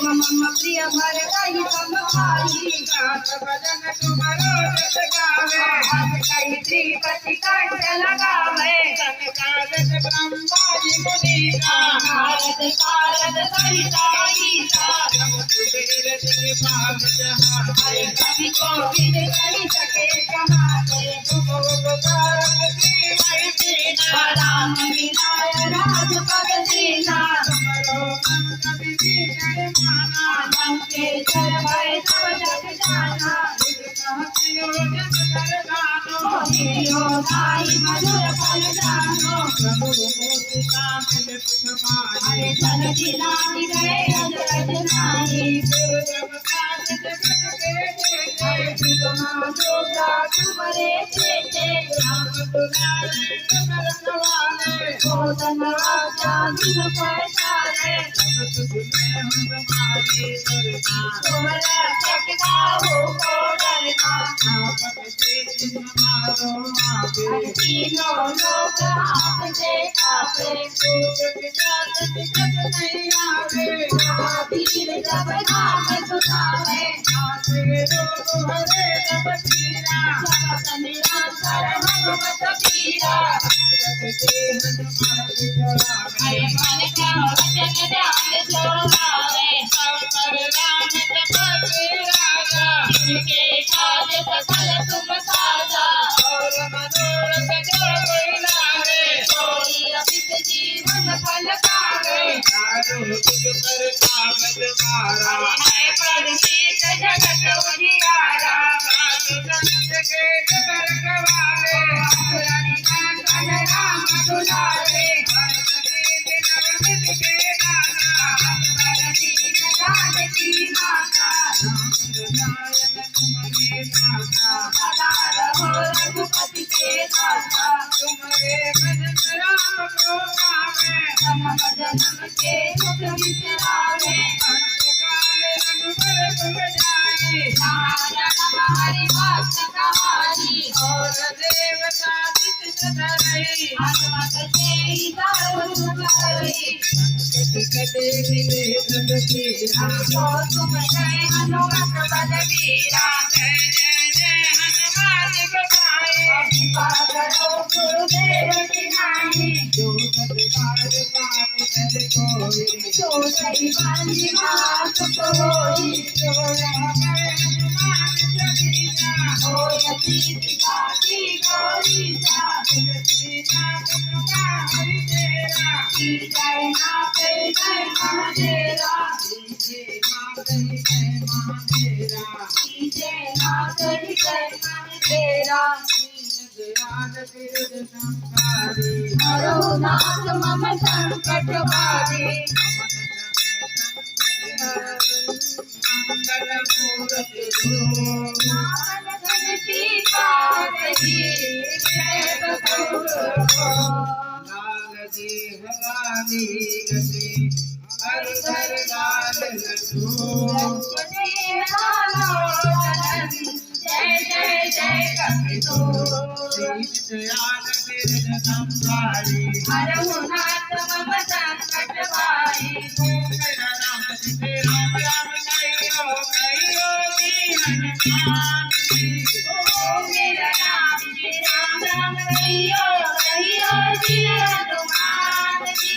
मम प्रिय भर कही तम भाई भजन तुम्हारो जस गावे कही त्रिपति कंठ लगावे कागज ब्रह्मादि मुनीसा नारद सारद सहिता ईसा कुबेर दिव्य भाग जहाँ हरे कवि को विद कही सके कहाँ राम विनाय राजपद दीना लंकेश्वर भय सब जग जाना मधुर फल जानो हरे चल जिलानी गए अजरज नाही तुम्हारे चेते भोजन राजा दिन पहचाने तुम्हारा चकता हो को डरना तीनों लोग हाथ से कापे वीर जब नाम सुनावे निरंतर भगवत पीरा हरे मन का वचन ध्यान जो गावे इनके काज सकल तुम साजा कोई अमित जीवन फल पावे है परमीत जगत उजियारा राम दुलारे जानकी माता सदा रहो रघुपति के दाता जन्म जन्म के दुख बिसरावे हरि भक्त कहानी और देवता हनुमत से तुम जय हनुमत बलवीरा जय जय जय हनुमान गोसाई करो गुरुदेव की नानी जो सही बांधी मात कोई जय नाथ जय महादेवा जय नाथ जय महादेवा हरो नाथ मम संकट वारी जय जय जय हरो नाथ मम संकट वारी मेरा नाम जी राम राम कहियो कहियो जी हनुमान जी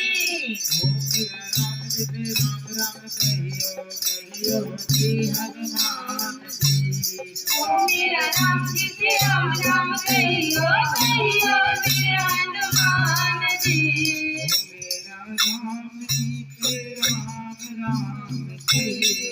मेरा नाम जी राम राम कहियो कहियो जी हनुमान जी राम राम कहियो